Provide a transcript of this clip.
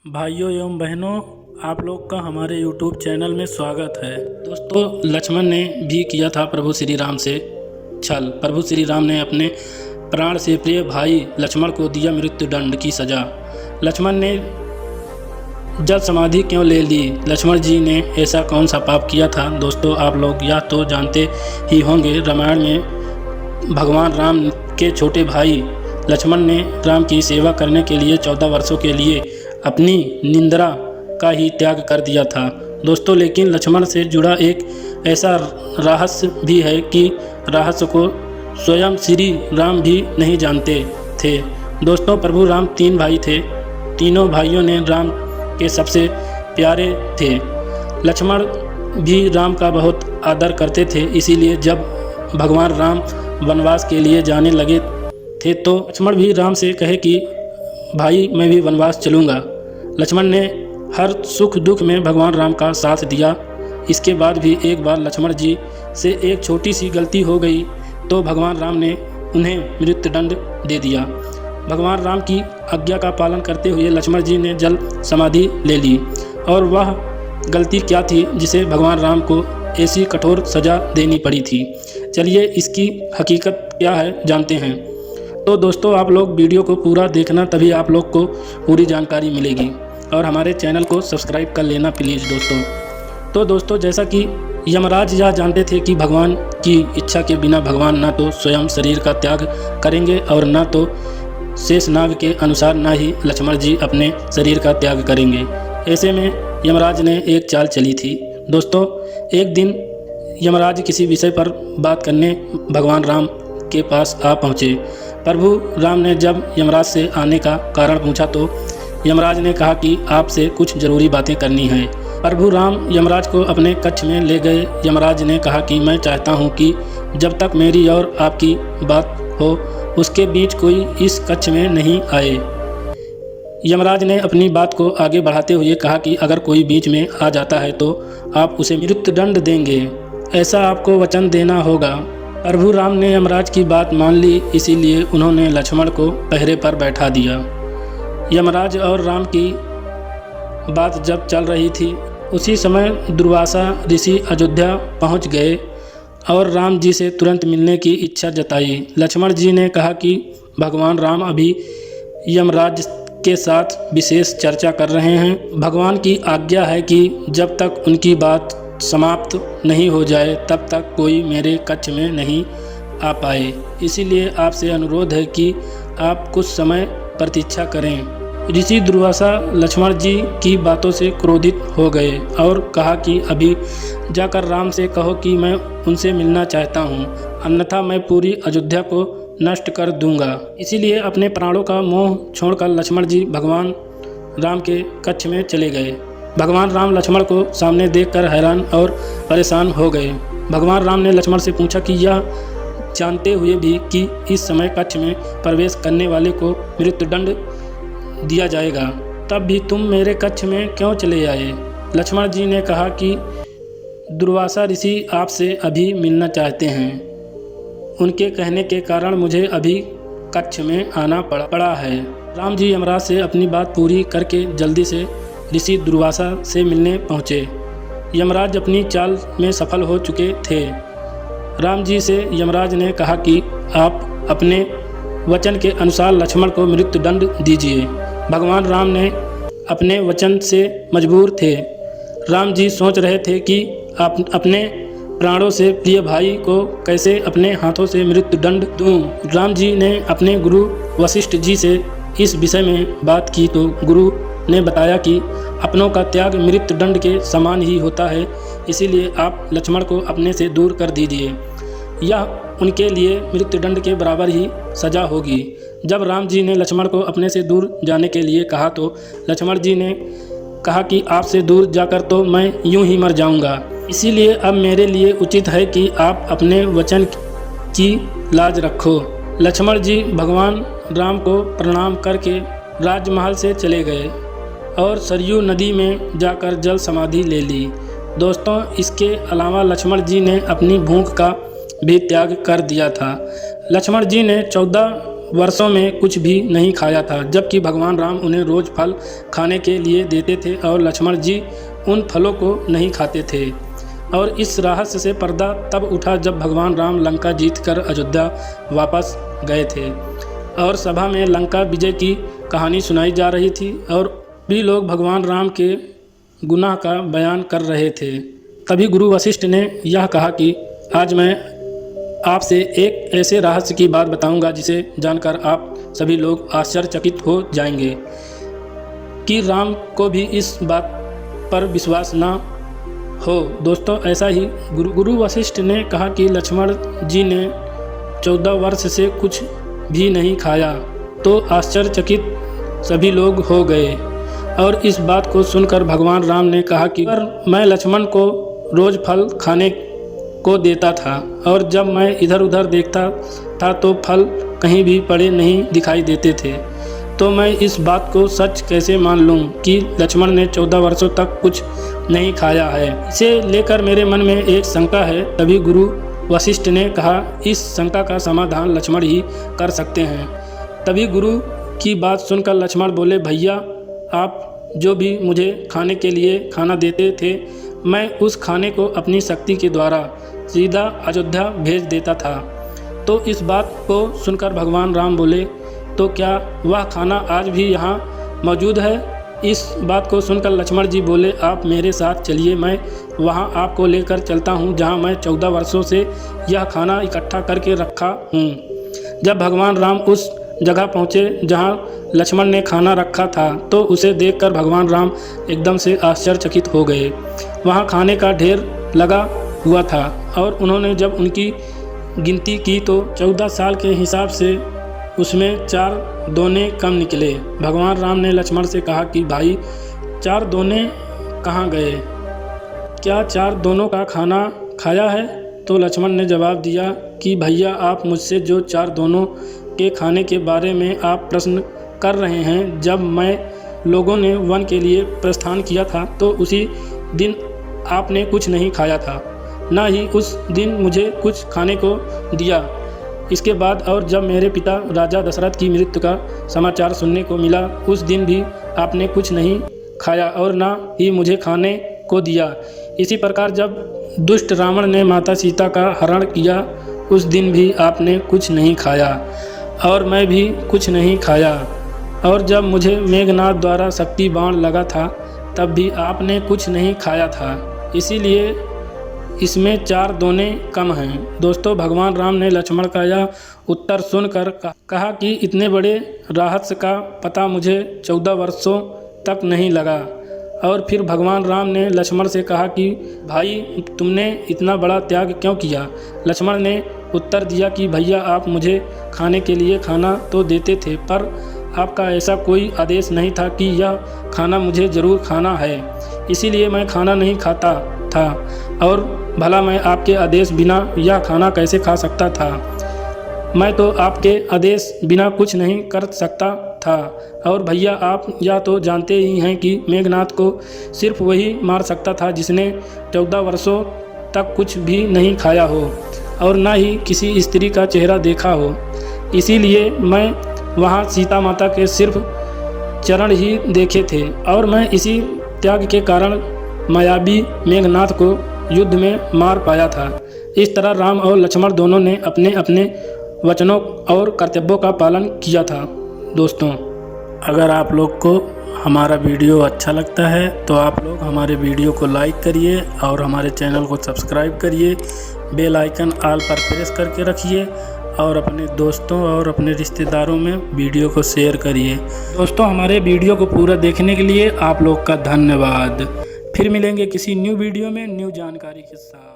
भाइयों एवं बहनों, आप लोग का हमारे YouTube चैनल में स्वागत है। दोस्तों, लक्ष्मण ने भी किया था प्रभु श्री राम से छल। प्रभु श्री राम ने अपने प्राण से प्रिय भाई लक्ष्मण को दिया मृत्यु दंड की सजा। लक्ष्मण ने जल समाधि क्यों ले ली? लक्ष्मण जी ने ऐसा कौन सा पाप किया था? दोस्तों, आप लोग या तो जानते ही होंगे, रामायण में भगवान राम के छोटे भाई लक्ष्मण ने राम की सेवा करने के लिए 14 वर्षों के लिए अपनी निंद्रा का ही त्याग कर दिया था। दोस्तों, लेकिन लक्ष्मण से जुड़ा एक ऐसा रहस्य भी है कि रहस्य को स्वयं श्री राम भी नहीं जानते थे। दोस्तों, प्रभु राम 3 भाई थे। तीनों भाइयों ने राम के सबसे प्यारे थे। लक्ष्मण भी राम का बहुत आदर करते थे, इसीलिए जब भगवान राम वनवास के लिए जाने लगे थे तो लक्ष्मण भी राम से कहे कि भाई मैं भी वनवास चलूँगा। लक्ष्मण ने हर सुख दुख में भगवान राम का साथ दिया। इसके बाद भी एक बार लक्ष्मण जी से एक छोटी सी गलती हो गई तो भगवान राम ने उन्हें मृत्यु दंड दे दिया। भगवान राम की आज्ञा का पालन करते हुए लक्ष्मण जी ने जल समाधि ले ली। और वह गलती क्या थी जिसे भगवान राम को ऐसी कठोर सज़ा देनी पड़ी थी? चलिए इसकी हकीकत क्या है जानते हैं। तो दोस्तों, आप लोग वीडियो को पूरा देखना, तभी आप लोग को पूरी जानकारी मिलेगी। और हमारे चैनल को सब्सक्राइब कर लेना प्लीज़ दोस्तों। तो दोस्तों, जैसा कि यमराज यह जानते थे कि भगवान की इच्छा के बिना भगवान ना तो स्वयं शरीर का त्याग करेंगे और ना तो शेषनाग के अनुसार ना ही लक्ष्मण जी अपने शरीर का त्याग करेंगे। ऐसे में यमराज ने एक चाल चली थी। दोस्तों, एक दिन यमराज किसी विषय पर बात करने भगवान राम के पास आ पहुँचे। प्रभु राम ने जब यमराज से आने का कारण पूछा तो यमराज ने कहा कि आपसे कुछ ज़रूरी बातें करनी है। प्रभु राम यमराज को अपने कक्ष में ले गए। यमराज ने कहा कि मैं चाहता हूं कि जब तक मेरी और आपकी बात हो उसके बीच कोई इस कक्ष में नहीं आए। यमराज ने अपनी बात को आगे बढ़ाते हुए कहा कि अगर कोई बीच में आ जाता है तो आप उसे मृत्यु दंड देंगे, ऐसा आपको वचन देना होगा। प्रभु राम ने यमराज की बात मान ली, इसीलिए उन्होंने लक्ष्मण को पहरे पर बैठा दिया। यमराज और राम की बात जब चल रही थी उसी समय दुर्वासा ऋषि अयोध्या पहुंच गए और राम जी से तुरंत मिलने की इच्छा जताई। लक्ष्मण जी ने कहा कि भगवान राम अभी यमराज के साथ विशेष चर्चा कर रहे हैं। भगवान की आज्ञा है कि जब तक उनकी बात समाप्त नहीं हो जाए तब तक कोई मेरे कक्ष में नहीं आ पाए। इसीलिए आपसे अनुरोध है कि आप कुछ समय प्रतीक्षा करें। ऋषि दुर्वासा लक्ष्मण जी की बातों से क्रोधित हो गए और कहा कि अभी जाकर राम से कहो कि मैं उनसे मिलना चाहता हूँ, अन्यथा मैं पूरी अयोध्या को नष्ट कर दूंगा। इसीलिए अपने प्राणों का मोह छोड़कर लक्ष्मण जी भगवान राम के कक्ष में चले गए। भगवान राम लक्ष्मण को सामने देखकर हैरान और परेशान हो गए। भगवान राम ने लक्ष्मण से पूछा कि यह जानते हुए भी कि इस समय कक्ष में प्रवेश करने वाले को मृत्यु दंड दिया जाएगा, तब भी तुम मेरे कक्ष में क्यों चले आए? लक्ष्मण जी ने कहा कि दुर्वासा ऋषि आपसे अभी मिलना चाहते हैं। उनके कहने के कारण मुझे अभी कक्ष में आना पड़ा है। राम जी यमराज से अपनी बात पूरी करके जल्दी से ऋषि दुर्वासा से मिलने पहुँचे। यमराज अपनी चाल में सफल हो चुके थे। राम जी से यमराज ने कहा कि आप अपने वचन के अनुसार लक्ष्मण को मृत्यु दंड दीजिए। भगवान राम ने अपने वचन से मजबूर थे। राम जी सोच रहे थे कि आप अपने प्राणों से प्रिय भाई को कैसे अपने हाथों से मृत्यु दंड दूं। राम जी ने अपने गुरु वशिष्ठ जी से इस विषय में बात की तो गुरु ने बताया कि अपनों का त्याग मृत्यु दंड के समान ही होता है, इसीलिए आप लक्ष्मण को अपने से दूर कर दीजिए। यह उनके लिए मृत्यु दंड के बराबर ही सजा होगी। जब राम जी ने लक्ष्मण को अपने से दूर जाने के लिए कहा तो लक्ष्मण जी ने कहा कि आपसे दूर जाकर तो मैं यूं ही मर जाऊंगा, इसीलिए अब मेरे लिए उचित है कि आप अपने वचन की लाज रखो। लक्ष्मण जी भगवान राम को प्रणाम करके राजमहल से चले गए और सरयू नदी में जाकर जल समाधि ले ली। दोस्तों, इसके अलावा लक्ष्मण जी ने अपनी भूख का भी त्याग कर दिया था। लक्ष्मण जी ने 14 वर्षों में कुछ भी नहीं खाया था, जबकि भगवान राम उन्हें रोज़ फल खाने के लिए देते थे और लक्ष्मण जी उन फलों को नहीं खाते थे। और इस रहस्य से पर्दा तब उठा जब भगवान राम लंका जीतकर अयोध्या वापस गए थे और सभा में लंका विजय की कहानी सुनाई जा रही थी और भी लोग भगवान राम के गुनाह का बयान कर रहे थे। तभी गुरु वशिष्ठ ने यह कहा कि आज मैं आपसे एक ऐसे रहस्य की बात बताऊंगा जिसे जानकर आप सभी लोग आश्चर्यचकित हो जाएंगे कि राम को भी इस बात पर विश्वास ना हो। दोस्तों, ऐसा ही गुरु वशिष्ठ ने कहा कि लक्ष्मण जी ने 14 वर्ष से कुछ भी नहीं खाया, तो आश्चर्यचकित सभी लोग हो गए। और इस बात को सुनकर भगवान राम ने कहा कि अगर मैं लक्ष्मण को रोज़ फल खाने को देता था और जब मैं इधर उधर देखता था तो फल कहीं भी पड़े नहीं दिखाई देते थे, तो मैं इस बात को सच कैसे मान लूं कि लक्ष्मण ने 14 वर्षों तक कुछ नहीं खाया है। इसे लेकर मेरे मन में एक शंका है। तभी गुरु वशिष्ठ ने कहा, इस शंका का समाधान लक्ष्मण ही कर सकते हैं। तभी गुरु की बात सुनकर लक्ष्मण बोले, भैया आप जो भी मुझे खाने के लिए खाना देते थे, मैं उस खाने को अपनी शक्ति के द्वारा सीधा अयोध्या भेज देता था। तो इस बात को सुनकर भगवान राम बोले, तो क्या वह खाना आज भी यहाँ मौजूद है? इस बात को सुनकर लक्ष्मण जी बोले, आप मेरे साथ चलिए, मैं वहाँ आपको लेकर चलता हूँ जहाँ मैं 14 वर्षों से यह खाना इकट्ठा करके रखा हूँ। जब भगवान राम उस जगह पहुँचे जहाँ लक्ष्मण ने खाना रखा था, तो उसे देखकर भगवान राम एकदम से आश्चर्यचकित हो गए। वहाँ खाने का ढेर लगा हुआ था और उन्होंने जब उनकी गिनती की तो 14 साल के हिसाब से उसमें 4 दोने कम निकले। भगवान राम ने लक्ष्मण से कहा कि भाई 4 दोने कहाँ गए? क्या 4 दोनों का खाना खाया है? तो लक्ष्मण ने जवाब दिया कि भैया आप मुझसे जो 4 दोनों के खाने के बारे में आप प्रश्न कर रहे हैं, जब मैं लोगों ने वन के लिए प्रस्थान किया था तो उसी दिन आपने कुछ नहीं खाया था, ना ही उस दिन मुझे कुछ खाने को दिया। इसके बाद और जब मेरे पिता राजा दशरथ की मृत्यु का समाचार सुनने को मिला, उस दिन भी आपने कुछ नहीं खाया और ना ही मुझे खाने को दिया। इसी प्रकार जब दुष्ट रावण ने माता सीता का हरण किया, उस दिन भी आपने कुछ नहीं खाया और मैं भी कुछ नहीं खाया। और जब मुझे मेघनाथ द्वारा शक्ति बाण लगा था, तब भी आपने कुछ नहीं खाया था। इसीलिए इसमें 4 दोने कम हैं। दोस्तों, भगवान राम ने लक्ष्मण का यह उत्तर सुनकर कहा कि इतने बड़े रहस्य का पता मुझे 14 वर्षों तक नहीं लगा। और फिर भगवान राम ने लक्ष्मण से कहा कि भाई तुमने इतना बड़ा त्याग क्यों किया? लक्ष्मण ने उत्तर दिया कि भैया आप मुझे खाने के लिए खाना तो देते थे, पर आपका ऐसा कोई आदेश नहीं था कि यह खाना मुझे ज़रूर खाना है, इसीलिए मैं खाना नहीं खाता था। और भला मैं आपके आदेश बिना यह खाना कैसे खा सकता था? मैं तो आपके आदेश बिना कुछ नहीं कर सकता था। और भैया आप या तो जानते ही हैं कि मेघनाथ को सिर्फ वही मार सकता था जिसने 14 वर्षों तक कुछ भी नहीं खाया हो और ना ही किसी स्त्री का चेहरा देखा हो। इसीलिए मैं वहाँ सीता माता के सिर्फ चरण ही देखे थे और मैं इसी त्याग के कारण मायावी मेघनाथ को युद्ध में मार पाया था। इस तरह राम और लक्ष्मण दोनों ने अपने अपने वचनों और कर्तव्यों का पालन किया था। दोस्तों, अगर आप लोग को हमारा वीडियो अच्छा लगता है तो आप लोग हमारे वीडियो को लाइक करिए और हमारे चैनल को सब्सक्राइब करिए, बेल आइकन ऑल पर प्रेस करके रखिए और अपने दोस्तों और अपने रिश्तेदारों में वीडियो को शेयर करिए। दोस्तों, हमारे वीडियो को पूरा देखने के लिए आप लोग का धन्यवाद। फिर मिलेंगे किसी न्यू वीडियो में न्यू जानकारी के साथ।